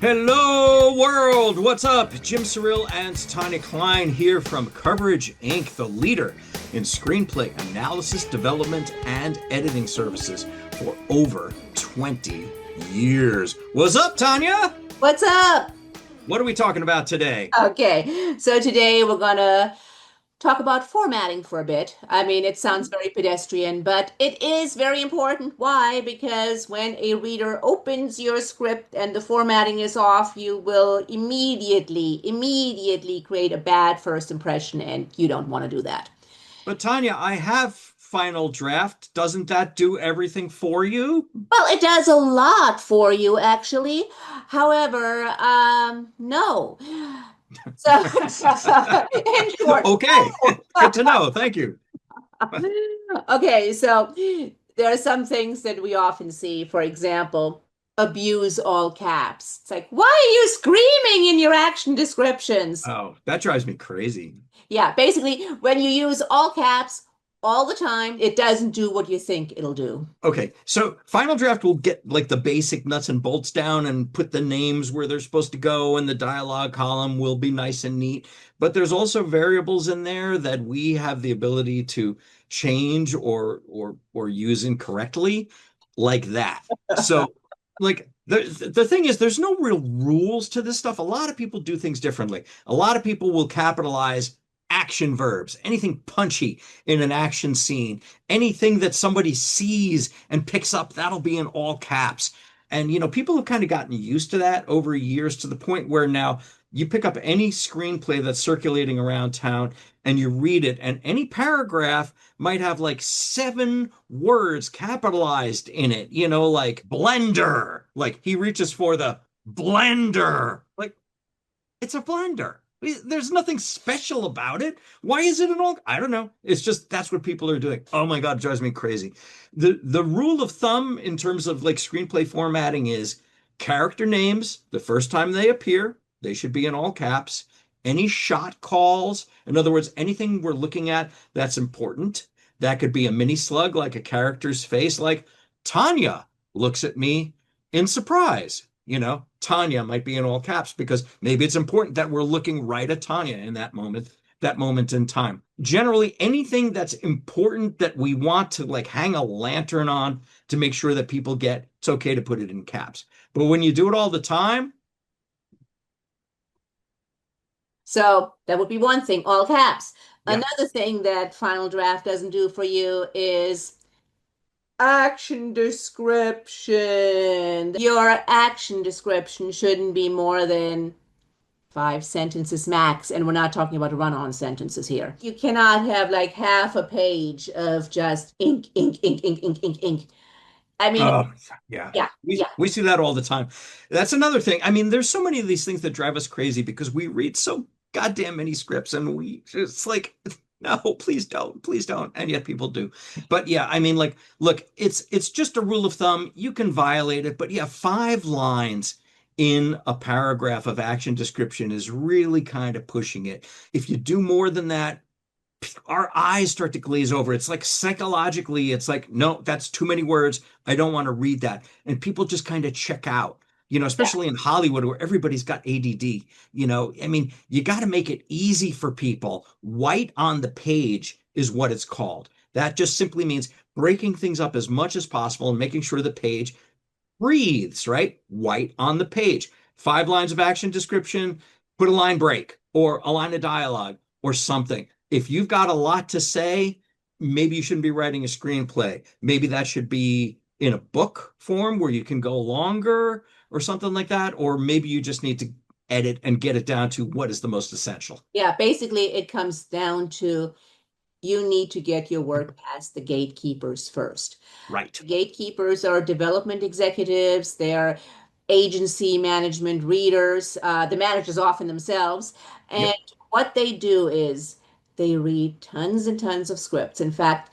Hello, world! What's up? Jim Cirile and Tanya Klein here from Coverage Inc., the leader in screenplay analysis, development, and editing services for over 20 years. What's up, Tanya? What's up? What are we talking about today? Okay, so today we're gonna talk about formatting for a bit. I mean, it sounds very pedestrian, but it is very important. Why? Because when a reader opens your script and the formatting is off, you will immediately create a bad first impression, and you don't want to do that. But Tanya, I have Final Draft. Doesn't that do everything for you? Well, it does a lot for you, actually. However, no. So, in short, Okay, no. good to know. Thank you. Okay, so there are some things that we often see. For example, abuse all caps. It's like, why are you screaming in your action descriptions? Oh, that drives me crazy. Yeah, basically, when you use all caps all the time, it doesn't do what you think it'll do. Okay, so Final Draft will get like the basic nuts and bolts down and put the names where they're supposed to go, and the dialogue column will be nice and neat. But there's also variables in there that we have the ability to change or use incorrectly, like that. So, like the thing is, there's no real rules to this stuff. A lot of people do things differently. A lot of people will capitalize action verbs, anything punchy in an action scene, anything that somebody sees and picks up, that'll be in all caps. And, people have kind of gotten used to that over years to the point where now you pick up any screenplay that's circulating around town and you read it, and any paragraph might have like 7 words capitalized in it, like blender. Like he reaches for the blender. Like it's a blender. There's nothing special about it. Why is it an all? I don't know. It's just that's what people are doing. Oh my God, it drives me crazy. The rule of thumb in terms of like screenplay formatting is character names, the first time they appear, they should be in all caps. Any shot calls, in other words, anything we're looking at that's important. That could be a mini slug, like a character's face, like Tanya looks at me in surprise. Tanya might be in all caps because maybe it's important that we're looking right at Tanya in that moment in time. Generally, anything that's important that we want to like hang a lantern on to make sure that people get, it's okay to put it in caps. But when you do it all the time, So that would be one thing, all caps. yeah. Another thing that Final Draft doesn't do for you is action description. Your action description shouldn't be more than 5 sentences max, and we're not talking about run-on sentences here. You cannot have like half a page of just ink, ink, ink, ink, ink, ink, ink. I mean, Oh, yeah. yeah, We yeah. we see that all the time. That's another thing. I mean, there's so many of these things that drive us crazy because we read so goddamn many scripts and it's like, no, please don't. And yet people do. But yeah, I mean, like, look, it's just a rule of thumb. You can violate it, but yeah, 5 lines in a paragraph of action description is really kind of pushing it. If you do more than that, our eyes start to glaze over. It's like psychologically, it's like, no, that's too many words. I don't want to read that. And people just kind of check out, Yeah. especially in Hollywood where everybody's got ADD. I mean, you got to make it easy for people. White on the page is what it's called. That just simply means breaking things up as much as possible and making sure the page breathes, right? White on the page. 5 lines of action description, put a line break or a line of dialogue or something. If you've got a lot to say, maybe you shouldn't be writing a screenplay. Maybe that should be in a book form where you can go longer or something like that. Or maybe you just need to edit and get it down to what is the most essential. Yeah, basically it comes down to you need to get your work past the gatekeepers first. Right. Gatekeepers are development executives, they're agency management readers, the managers often themselves. And Yep. what they do is they read tons and tons of scripts. In fact,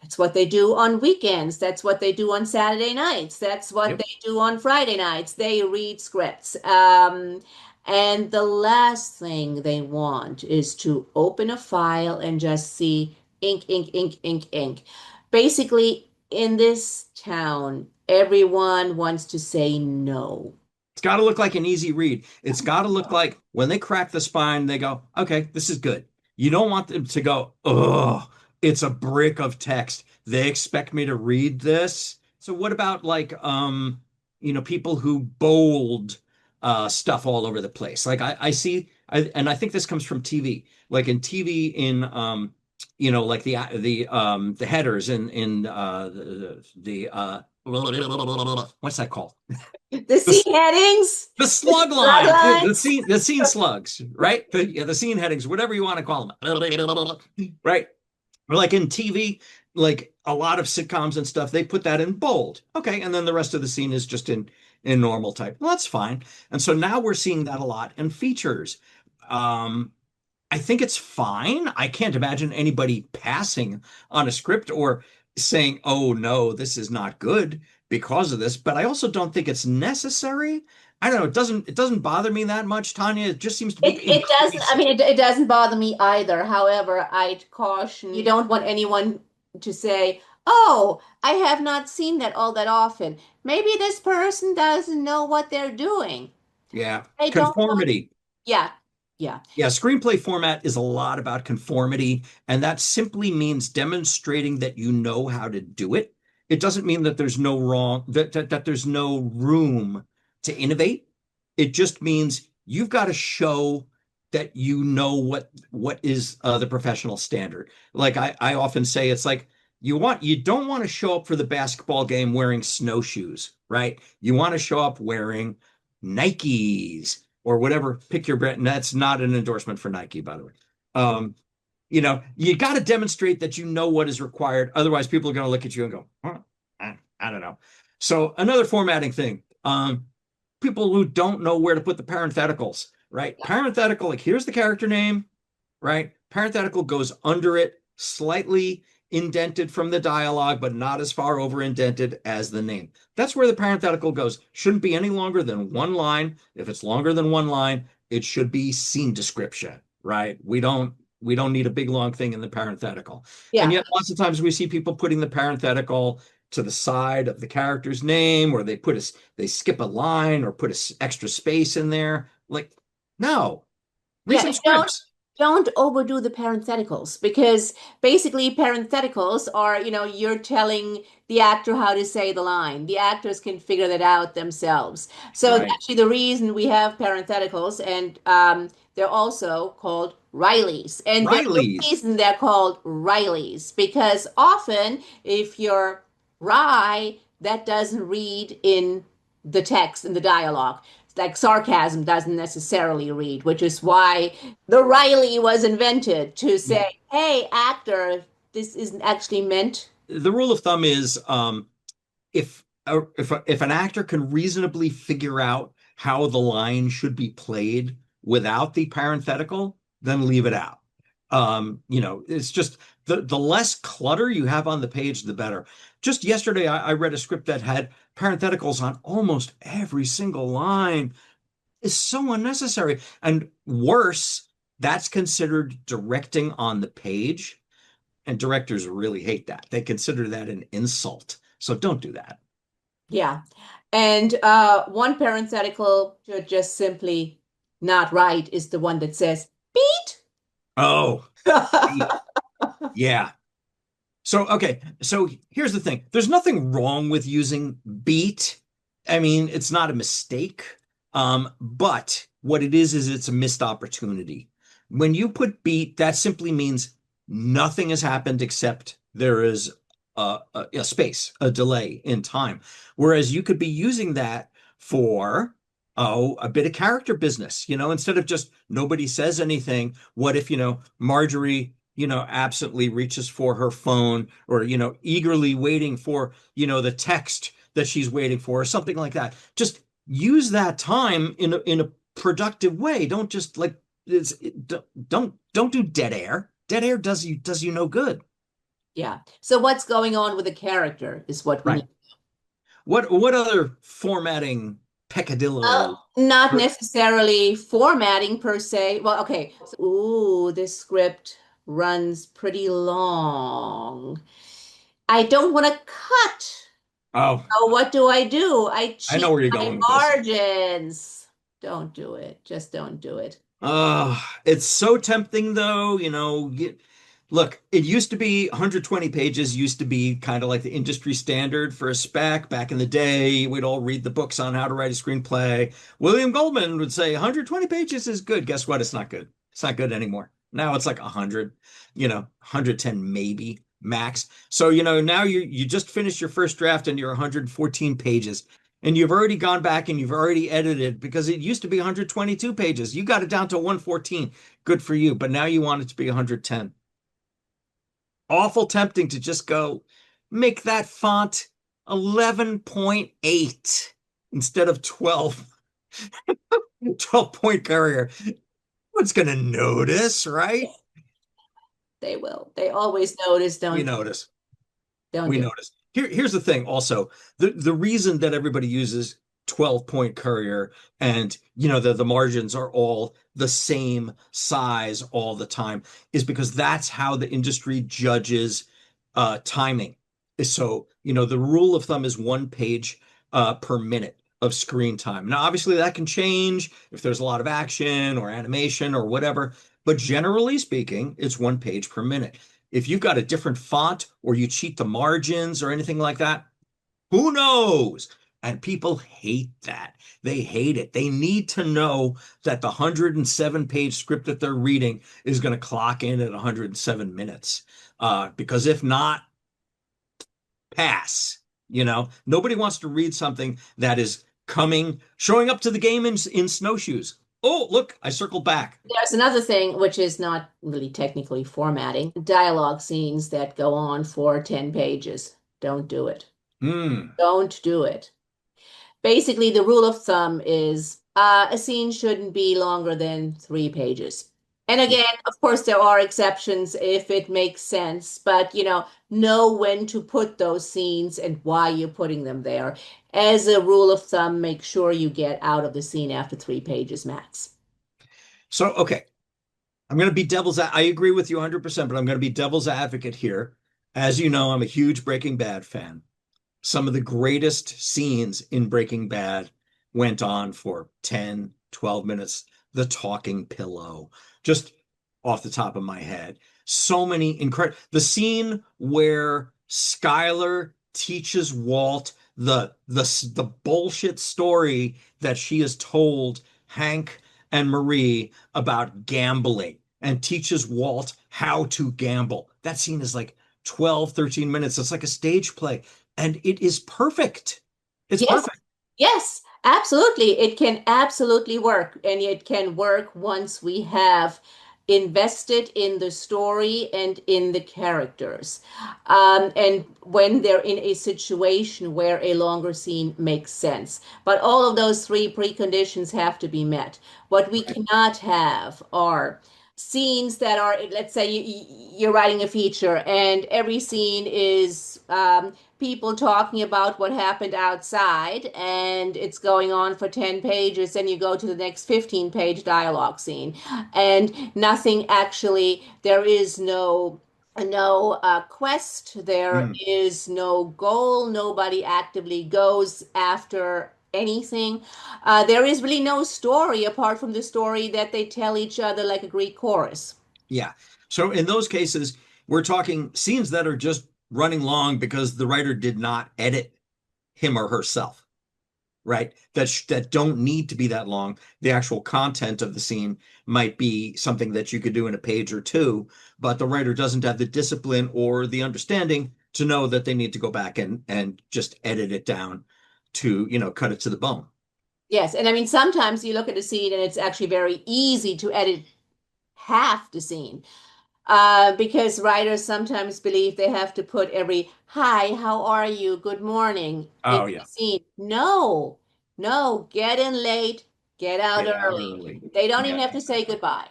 that's what they do on weekends. That's what they do on Saturday nights. That's what Yep. they do on Friday nights. They read scripts. And the last thing they want is to open a file and just see ink, ink, ink, ink, ink. Basically, in this town, everyone wants to say no. got to look like an easy read. It's got to look like when they crack the spine, they go, okay, this is good. You don't want them to go, oh, it's a brick of text. They expect me to read this. So what about like people who bold stuff all over the place? Like I see, and I think this comes from TV. Like in TV, in like the headers in what's that called? The The, scene headings, the the slug log line, lines. the scene slugs, right? The scene headings, whatever you want to call them, right? Or like in TV, like a lot of sitcoms and stuff, they put that in bold. Okay, and then the rest of the scene is just in normal type. Well, that's fine. And so now we're seeing that a lot in features. Um, I think it's fine. I can't imagine anybody passing on a script or saying, "Oh no, this is not good because of this." But I also don't think it's necessary. I don't know. It doesn't bother me that much, Tanya. It just seems to be It doesn't, I increasing. mean, it doesn't bother me either. However, I'd caution you don't want anyone to say, "Oh, I have not seen that all that often." Maybe this person doesn't know what they're doing. Yeah, I don't want, conformity. yeah, yeah, Yeah, screenplay format is a lot about conformity, and that simply means demonstrating that you know how to do it. It doesn't mean that there's no wrong, that there's no room to innovate. It just means you've got to show that you know what is the professional standard. Like I often say, it's like you don't want to show up for the basketball game wearing snowshoes, right? You want to show up wearing Nikes or whatever, pick your brand. And that's not an endorsement for Nike, by the way. Um, you got to demonstrate that you know what is required. Otherwise, people are going to look at you and go, huh, I don't know. So another formatting thing, people who don't know where to put the parentheticals, right? Parenthetical, like here's the character name, right? Parenthetical goes under it, slightly indented from the dialogue, but not as far over indented as the name. That's where the parenthetical goes. Shouldn't be any longer than one line. If it's longer than one line, it should be scene description, right? We don't need a big long thing in the parenthetical. And yeah. yet lots of times we see people putting the parenthetical to the side of the character's name, or they skip a line or put a extra space in there. Like, no, read Yeah, some and don't scripts. don't overdo the parentheticals because basically parentheticals are, you're telling the actor how to say the line. The actors can figure that out themselves. So Right. actually the reason we have parentheticals and they're also called Rileys. And there's a Riley's. reason they're called Rileys because often if you're Rye, that doesn't read in the text, in the dialogue like sarcasm doesn't necessarily read, which is why the Riley was invented to Yeah. say, hey, actor, this isn't actually meant. The rule of thumb is if an actor can reasonably figure out how the line should be played without the parenthetical, then leave it out. It's just the less clutter you have on the page, the better. Just yesterday, I read a script that had parentheticals on almost every single line. It's so unnecessary. And worse, that's considered directing on the page. And directors really hate that. They consider that an insult. So don't do that. Yeah. And one parenthetical should just simply not write is the one that says beat. Oh, yeah. So, okay. So here's the thing. There's nothing wrong with using beat. I mean, it's not a mistake. But what it is it's a missed opportunity. When you put beat, that simply means nothing has happened except there is a space, a delay in time. Whereas you could be using that for, a bit of character business, instead of just nobody says anything. What if, Marjorie, absently reaches for her phone or, eagerly waiting for, the text that she's waiting for or something like that. Just use that time in a productive way. Don't just like don't do dead air. Dead air does you no good. Yeah. So what's going on with the character is what we Right. need. What other formatting peccadillo? Not necessarily formatting per se. Well, okay. So, ooh, this script runs pretty long. I don't want to cut Oh, So what do? I I know cheat where you're my going with this. margins. Don't do it. Just don't do it. It's so tempting though, look, it used to be 120 pages used to be kind of like the industry standard for a spec back in the day. We'd all read the books on how to write a screenplay. William Goldman would say 120 pages is good. Guess what? It's not good. It's not good anymore. Now it's like 100, 110 maybe max. So, now you just finished your first draft and you're 114 pages. And you've already gone back and you've already edited because it used to be 122 pages. You got it down to 114. Good for you. But now you want it to be 110. Awful tempting to just go make that font 11.8 instead of 12, 12-point courier. What's going to notice, right? They will. They always notice. We Don't notice. don't We do it. notice. Here's the thing also. The reason that everybody uses 12-point courier and the margins are all the same size all the time is because that's how the industry judges timing. So, the rule of thumb is 1 page per minute of screen time. Now, obviously that can change if there's a lot of action or animation or whatever, but generally speaking, it's 1 page per minute. If you've got a different font or you cheat the margins or anything like that, who knows? And people hate that. They hate it. They need to know that the 107-page script that they're reading is going to clock in at 107 minutes. Because if not, pass. Nobody wants to read something that is showing up to the game in snowshoes. Oh, look, I circled back. There's another thing which is not really technically formatting. Dialogue scenes that go on for 10 pages. Don't do it. Hmm. Don't do it. Basically, the rule of thumb is a scene shouldn't be longer than 3 pages. And again, of course, there are exceptions if it makes sense, but know when to put those scenes and why you're putting them there. As a rule of thumb, make sure you get out of the scene after 3 pages max. So, okay, I agree with you 100%, but I'm going to be devil's advocate here. As you know, I'm a huge Breaking Bad fan. Some of the greatest scenes in Breaking Bad went on for 10, 12 minutes. The talking pillow, just off the top of my head. So many incredible. The scene where Skyler teaches Walt the bullshit story that she has told Hank and Marie about gambling and teaches Walt how to gamble. That scene is like 12, 13 minutes. It's like a stage play and it is perfect. It's Yes, perfect. yes, absolutely. It can absolutely work. And it can work once we have invested in the story and in the characters. And when they're in a situation where a longer scene makes sense. But all of those three preconditions have to be met. What we Right. cannot have are scenes that are, let's say you're writing a feature and every scene is people talking about what happened outside and it's going on for 10 pages, then you go to the next 15-page dialogue scene and nothing actually, there is no quest, there Mm. is no goal, nobody actively goes after anything. There is really no story apart from the story that they tell each other like a Greek chorus. Yeah. So in those cases, we're talking scenes that are just running long because the writer did not edit him or herself, right? That don't need to be that long. The actual content of the scene might be something that you could do in a page or two, but the writer doesn't have the discipline or the understanding to know that they need to go back and just edit it down to, cut it to the bone. Yes, and I mean sometimes you look at a scene and it's actually very easy to edit half the scene because writers sometimes believe they have to put every "Hi, how are you? Good morning" in Oh the yeah. scene. No, no, get in late, get out Get out early. early. They don't even Yeah, have to say exactly. goodbye.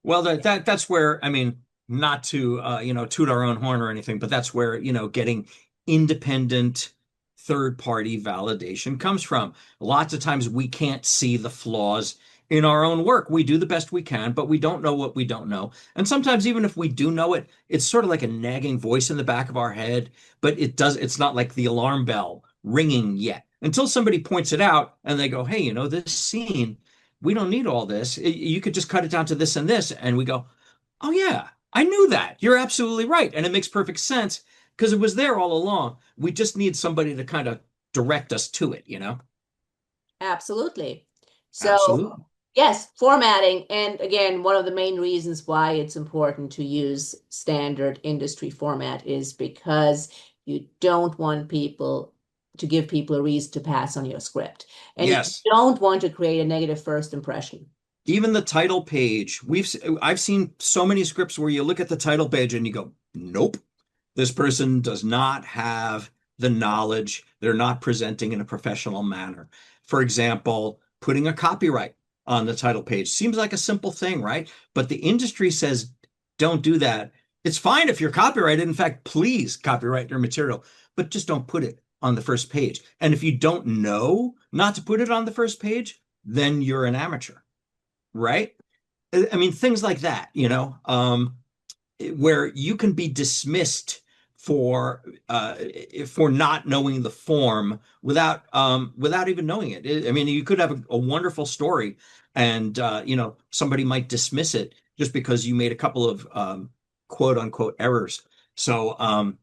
Well, that's where I mean, not to toot our own horn or anything, but that's where getting independent third party validation comes from. Lots of times we can't see the flaws in our own work. We do the best we can, but we don't know what we don't know. And sometimes even if we do know it, it's sort of like a nagging voice in the back of our head, but it's not like the alarm bell ringing yet until somebody points it out and they go, hey, this scene, we don't need all this. You could just cut it down to this and this. And we go, oh, yeah, I knew that. You're absolutely right. And it makes perfect sense because it was there all along. We just need somebody to kind of direct us to it. Absolutely. So, Absolutely. yes, formatting. And again, one of the main reasons why it's important to use standard industry format is because you don't want people to give people a reason to pass on your script. And you Yes. don't want to create a negative first impression. Even the title page. I've seen so many scripts where you look at the title page and you go, nope, this person does not have the knowledge. They're not presenting in a professional manner. For example, putting a copyright on the title page seems like a simple thing, right? But the industry says, don't do that. It's fine if you're copyrighted. In fact, please copyright your material, but just don't put it on the first page. And if you don't know not to put it on the first page, then you're an amateur, right? I mean, things like that, where you can be dismissed for uh, for not knowing the form without even knowing it. I mean, you could have a wonderful story, and somebody might dismiss it just because you made a couple of quote unquote errors. So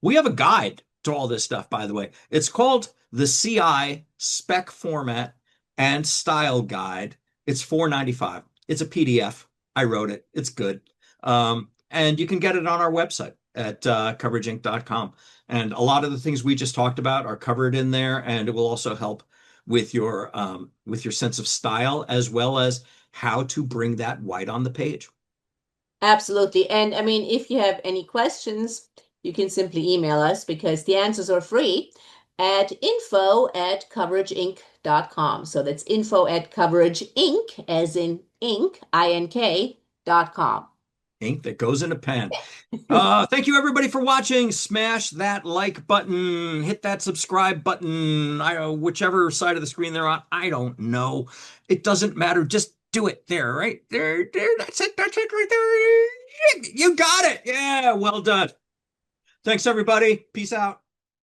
we have a guide to all this stuff, by the way. It's called the CI Spec Format and Style Guide. It's $4.95. It's a PDF. I wrote it. It's good. And you can get it on our website at coverageinc.com. And a lot of the things we just talked about are covered in there, and it will also help with your sense of style as well as how to bring that white on the page. Absolutely. And I mean, if you have any questions, you can simply email us because the answers are free at info@coverageinc.com. So that's info@coverageinc, as in ink, INK.com. Ink that goes in a pen. Thank you everybody for watching. Smash that like button, hit that subscribe button, whichever side of the screen they're on. I don't know. It doesn't matter. Just do it there, right? There. That's it. That's it right there. You got it. Yeah, well done. Thanks everybody. Peace out.